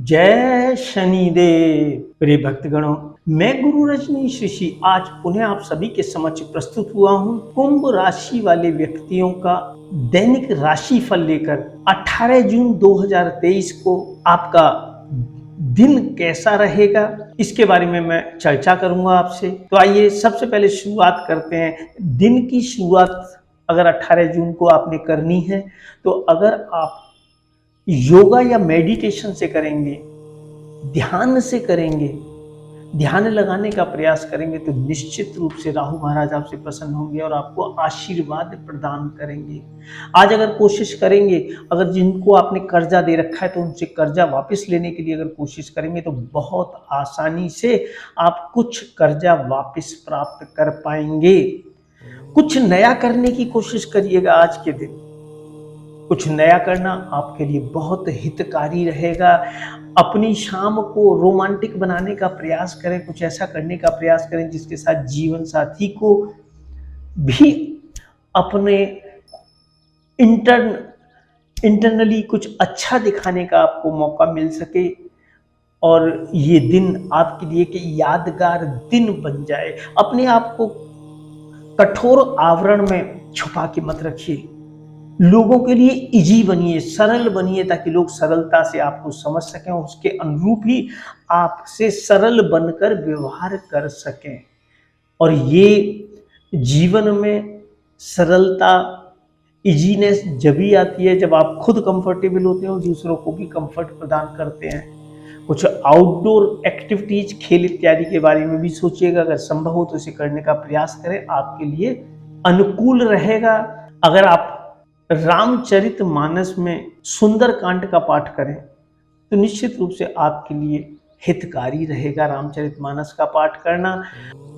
जय शनिदेव। प्रिय भक्तगणों, मैं गुरु रजनीश ऋषि आज पुनः आप सभी के समक्ष प्रस्तुत हुआ हूँ कुंभ राशि वाले व्यक्तियों का दैनिक राशि फल लेकर 18 जून 2023 को आपका दिन कैसा रहेगा इसके बारे में मैं चर्चा करूंगा आपसे। तो आइए सबसे पहले शुरुआत करते हैं। दिन की शुरुआत अगर 18 जून को आपने करनी है तो अगर आप योगा या मेडिटेशन से करेंगे, ध्यान से करेंगे, ध्यान लगाने का प्रयास करेंगे तो निश्चित रूप से राहु महाराज आपसे प्रसन्न होंगे और आपको आशीर्वाद प्रदान करेंगे। आज अगर कोशिश करेंगे, अगर जिनको आपने कर्जा दे रखा है तो उनसे कर्जा वापस लेने के लिए अगर कोशिश करेंगे तो बहुत आसानी से आप कुछ कर्जा वापस प्राप्त कर पाएंगे। कुछ नया करने की कोशिश करिएगा। आज के दिन कुछ नया करना आपके लिए बहुत हितकारी रहेगा। अपनी शाम को रोमांटिक बनाने का प्रयास करें, कुछ ऐसा करने का प्रयास करें जिसके साथ जीवन साथी को भी अपने इंटरनली कुछ अच्छा दिखाने का आपको मौका मिल सके और ये दिन आपके लिए कि यादगार दिन बन जाए। अपने आप को कठोर आवरण में छुपा के मत रखिए। लोगों के लिए इजी बनिए, सरल बनिए ताकि लोग सरलता से आपको समझ सकें, उसके अनुरूप ही आपसे सरल बनकर व्यवहार कर सकें। और ये जीवन में सरलता, इजीनेस जब ही आती है जब आप खुद कंफर्टेबल होते हो, दूसरों को भी कंफर्ट प्रदान करते हैं। कुछ आउटडोर एक्टिविटीज, खेल इत्यादि के बारे में भी सोचिएगा। अगर संभव हो तो इसे करने का प्रयास करें, आपके लिए अनुकूल रहेगा। अगर आप रामचरितमानस में सुंदरकांड का पाठ करें तो निश्चित रूप से आपके लिए हितकारी रहेगा रामचरितमानस का पाठ करना।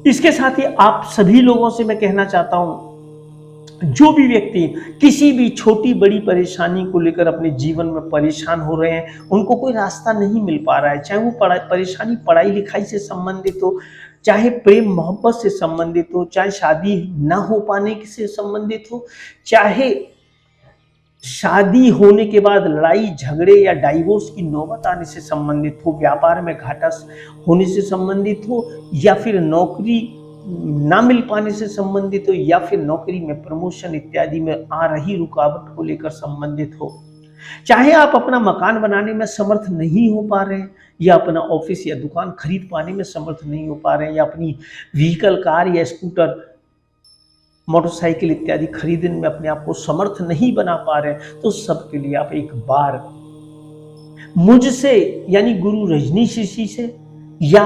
इसके साथ ही आप सभी लोगों से मैं कहना चाहता हूं, जो भी व्यक्ति किसी भी छोटी बड़ी परेशानी को लेकर अपने जीवन में परेशान हो रहे हैं, उनको कोई रास्ता नहीं मिल पा रहा है, चाहे वो परेशानी पढ़ाई लिखाई से संबंधित हो, चाहे प्रेम मोहब्बत से संबंधित हो, चाहे शादी ना हो पाने से संबंधित हो, चाहे शादी होने के बाद लड़ाई झगड़े या डाइवोर्स की नौबत आने से संबंधित हो, व्यापार में घाटा होने से संबंधित हो, या फिर नौकरी ना मिल पाने से संबंधित हो, या फिर नौकरी में प्रमोशन इत्यादि में आ रही रुकावट को लेकर संबंधित हो, चाहे आप अपना मकान बनाने में समर्थ नहीं हो पा रहे हैं, या अपना ऑफिस या दुकान खरीद पाने में समर्थ नहीं हो पा रहे हैं, या अपनी व्हीकल, कार या स्कूटर, मोटरसाइकिल इत्यादि खरीदने में अपने आप को समर्थ नहीं बना पा रहे, तो सबके लिए आप एक बार मुझसे यानी गुरु रजनीश ऋषि से या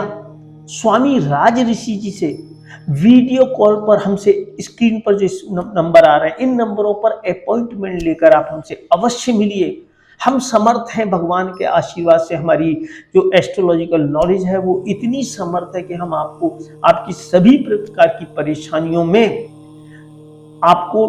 स्वामी राज ऋषि जी से वीडियो कॉल पर हमसे, स्क्रीन पर जो नंबर आ रहे हैं इन नंबरों पर अपॉइंटमेंट लेकर आप हमसे अवश्य मिलिए। हम समर्थ हैं भगवान के आशीर्वाद से। हमारी जो एस्ट्रोलॉजिकल नॉलेज है वो इतनी समर्थ है कि हम आपको आपकी सभी प्रकार की परेशानियों में आपको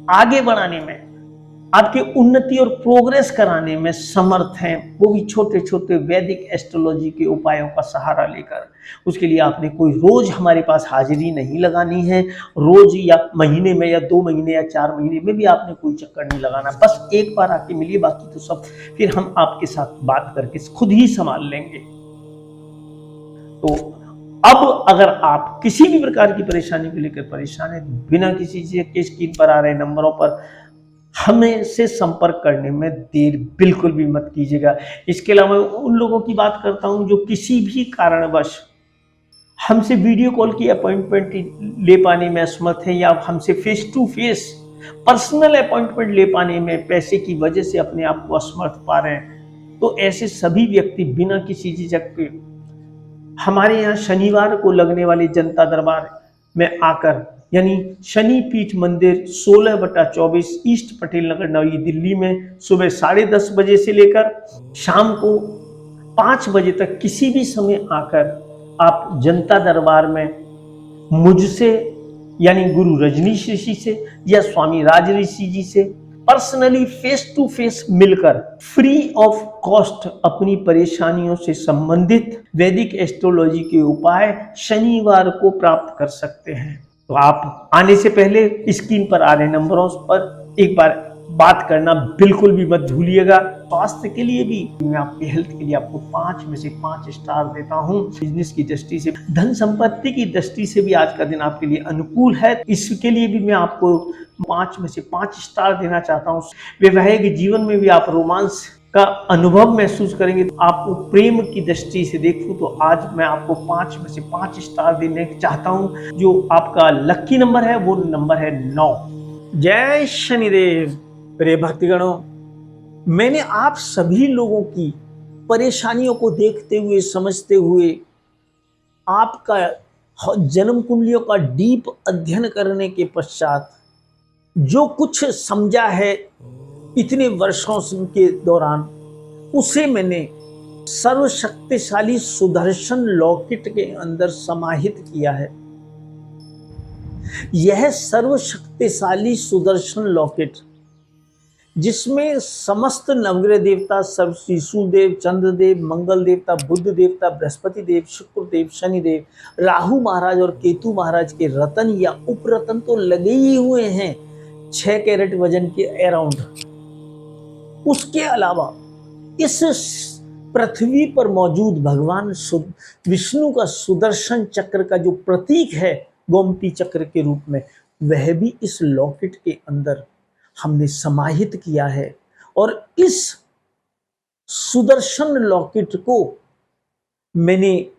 आगे बढ़ाने में, आपकी उन्नति और प्रोग्रेस कराने में समर्थ हैं, वो भी छोटे छोटे वैदिक एस्ट्रोलॉजी के उपायों का सहारा लेकर। उसके लिए आपने कोई रोज हमारे पास हाजिरी नहीं लगानी है, रोज या महीने में या 2 महीने या 4 महीने में भी आपने कोई चक्कर नहीं लगाना, बस एक बार आके मिलिए, बाकी तो सब फिर हम आपके साथ बात करके खुद ही संभाल लेंगे। तो अब अगर आप किसी भी प्रकार की परेशानी को लेकर परेशान है, बिना किसी चीज के स्क्रीन पर आ रहे नंबरों पर हमें से संपर्क करने में देर बिल्कुल भी मत कीजिएगा। इसके अलावा उन लोगों की बात करता हूं जो किसी भी कारणवश हमसे वीडियो कॉल की अपॉइंटमेंट ले पाने में असमर्थ है, या हमसे face to face personal appointment ले पाने में पैसे की वजह से अपने आप को असमर्थ पा रहे हैं, तो ऐसे सभी व्यक्ति बिना किसी झिझक के हमारे यहाँ शनिवार को लगने वाले जनता दरबार में आकर, यानी शनि पीठ मंदिर 16/24 ईस्ट पटेल नगर नई दिल्ली में सुबह 10:30 बजे से लेकर शाम को 5 बजे तक किसी भी समय आकर आप जनता दरबार में मुझसे यानी गुरु रजनीश ऋषि से या स्वामी राज ऋषि जी से पर्सनली फेस टू फेस मिलकर फ्री ऑफ कॉस्ट अपनी परेशानियों से संबंधित वैदिक एस्ट्रोलॉजी के उपाय शनिवार को प्राप्त कर सकते हैं। तो आप आने से पहले स्क्रीन पर आ रहे नंबरों पर एक बार बात करना बिल्कुल भी मत भूलिएगा। स्वास्थ्य के लिए भी मैं आपकी हेल्थ के लिए आपको 5 में से 5 स्टार देता हूँ। बिजनेस की दृष्टि से, धन संपत्ति की दृष्टि से भी आज का दिन आपके लिए अनुकूल है। इसके लिए भी मैं आपको 5 में से 5 स्टार देना चाहता हूँ। वैवाहिक जीवन में भी आप रोमांस का अनुभव महसूस करेंगे। आपको प्रेम की दृष्टि से देखूं तो आज मैं आपको 5 में से 5 स्टार देने चाहता हूं। जो आपका लकी नंबर है वो नंबर है 9। जय शनिदेव। प्रिय भक्तगणों, मैंने आप सभी लोगों की परेशानियों को देखते हुए, समझते हुए, आपका जन्म कुंडलियों का डीप अध्ययन करने के पश्चात जो कुछ समझा है इतने वर्षों के दौरान, उसे मैंने सर्वशक्तिशाली सुदर्शन लॉकेट के अंदर समाहित किया है। यह सर्वशक्तिशाली सुदर्शन लॉकेट, जिसमें समस्त नवग्रह देवता, सब शिशुदेव, चंद्रदेव, मंगल देवता, बुद्ध देवता, बृहस्पति देव, शुक्रदेव, शनिदेव, राहु महाराज और केतु महाराज के रतन या उपरतन तो लगे ही हुए हैं 6 कैरेट वजन के अराउंड। उसके अलावा इस पृथ्वी पर मौजूद भगवान विष्णु का सुदर्शन चक्र का जो प्रतीक है गोमती चक्र के रूप में, वह भी इस लॉकेट के अंदर हमने समाहित किया है। और इस सुदर्शन लॉकेट को मैंने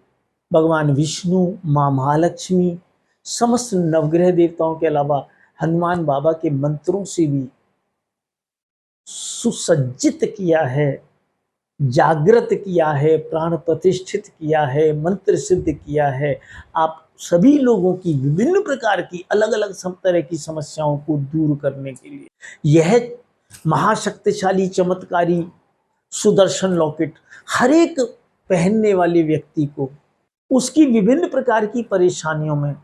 भगवान विष्णु, मां महालक्ष्मी, समस्त नवग्रह देवताओं के अलावा हनुमान बाबा के मंत्रों से भी सुसज्जित किया है, जागृत किया है, प्राण प्रतिष्ठित किया है, मंत्र सिद्ध किया है। आप सभी लोगों की विभिन्न प्रकार की अलग अलग तरह की समस्याओं को दूर करने के लिए यह महाशक्तिशाली चमत्कारी सुदर्शन लॉकेट हर एक पहनने वाले व्यक्ति को उसकी विभिन्न प्रकार की परेशानियों में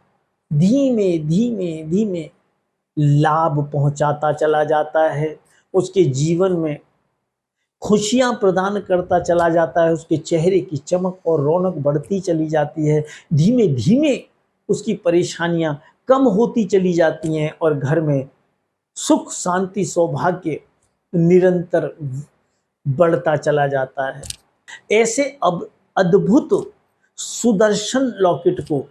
धीमे धीमे धीमे लाभ पहुंचाता चला जाता है। उसके जीवन में खुशियां प्रदान करता चला जाता है। उसके चेहरे की चमक और रौनक बढ़ती चली जाती है। धीमे धीमे उसकी परेशानियां कम होती चली जाती हैं और घर में सुख, शांति, सौभाग्य निरंतर बढ़ता चला जाता है। ऐसे अब अद्भुत सुदर्शन लॉकेट को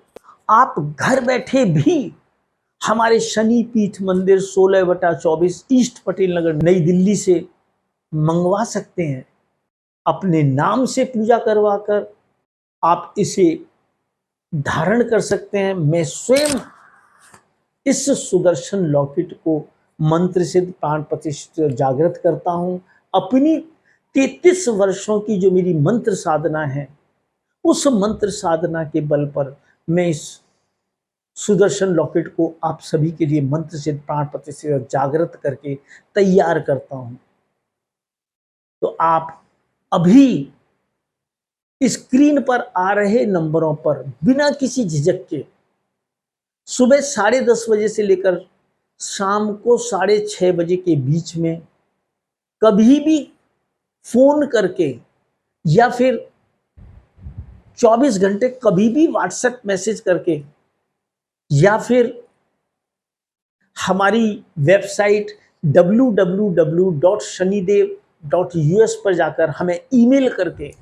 आप घर बैठे भी हमारे शनि पीठ मंदिर 16/24 ईस्ट पटेल नगर, नई दिल्ली से मंगवा सकते हैं। अपने नाम से पूजा करवाकर आप इसे धारण कर सकते हैं। मैं स्वयं इस सुदर्शन लॉकेट को मंत्र सिद्ध, प्राण प्रतिष्ठित जागृत करता हूं। अपनी 33 वर्षों की जो मेरी मंत्र साधना है, उस मंत्र साधना के बल पर मैं इस सुदर्शन लॉकेट को आप सभी के लिए मंत्र सिद्ध, प्राण प्रतिष्ठित जागृत करके तैयार करता हूं। तो आप अभी स्क्रीन पर आ रहे नंबरों पर बिना किसी झिझक के सुबह 10:30 बजे से लेकर शाम को 6:30 बजे के बीच में कभी भी फोन करके या फिर 24 घंटे कभी भी व्हाट्सएप मैसेज करके या फिर हमारी वेबसाइट www.shanidev.us पर जाकर हमें ईमेल करके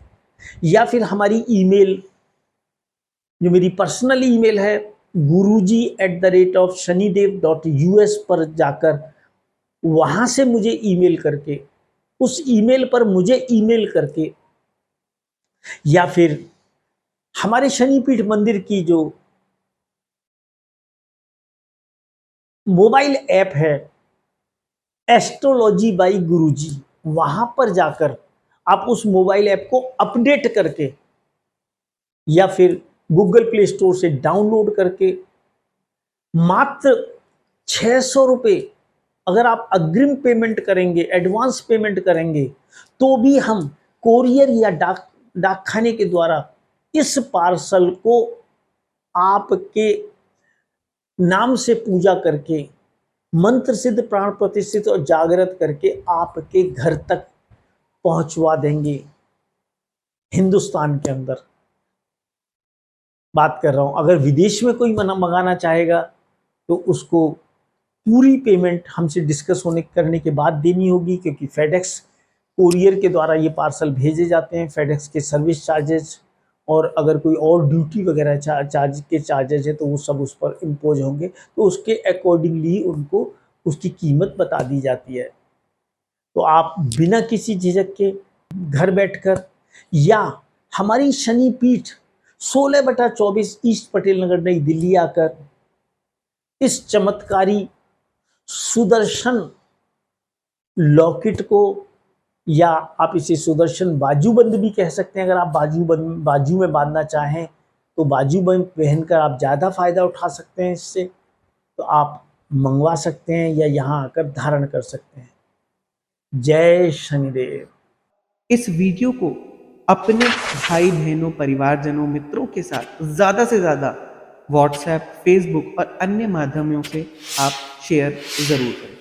या फिर हमारी ईमेल जो मेरी पर्सनल ईमेल है guruji@shanidev.us पर जाकर वहां से मुझे ईमेल करके, उस ईमेल पर मुझे ईमेल करके या फिर हमारे शनिपीठ मंदिर की जो मोबाइल ऐप है एस्ट्रोलॉजी बाई गुरुजी, वहां पर जाकर आप उस मोबाइल ऐप को अपडेट करके या फिर गूगल प्ले स्टोर से डाउनलोड करके मात्र 600 रुपये अगर आप अग्रिम पेमेंट करेंगे, एडवांस पेमेंट करेंगे, तो भी हम कोरियर या डाकखाने के द्वारा इस पार्सल को आपके नाम से पूजा करके मंत्र सिद्ध, प्राण प्रतिष्ठित और जागृत करके आपके घर तक पहुंचवा देंगे। हिंदुस्तान के अंदर बात कर रहा हूं। अगर विदेश में कोई मंगाना चाहेगा तो उसको पूरी पेमेंट हमसे डिस्कस होने करने के बाद देनी होगी, क्योंकि फेडेक्स कोरियर के द्वारा ये पार्सल भेजे जाते हैं। फेडेक्स के सर्विस चार्जेस और अगर कोई और ड्यूटी वगैरह चार्जेस है तो वो सब उस पर इम्पोज होंगे, तो उसके अकॉर्डिंगली उनको उसकी कीमत बता दी जाती है। तो आप बिना किसी झिझक के घर बैठकर या हमारी शनि पीठ 16/24 ईस्ट पटेल नगर नई दिल्ली आकर इस चमत्कारी सुदर्शन लॉकेट को, या आप इसे सुदर्शन बाजूबंद भी कह सकते हैं, अगर आप बाजू में बांधना चाहें तो बाजूबंद पहनकर आप ज़्यादा फायदा उठा सकते हैं इससे, तो आप मंगवा सकते हैं या यहाँ आकर धारण कर सकते हैं। जय शनिदेव। इस वीडियो को अपने भाई बहनों, परिवारजनों, मित्रों के साथ ज़्यादा से ज़्यादा व्हाट्सएप, फेसबुक और अन्य माध्यमों से आप शेयर ज़रूर करें।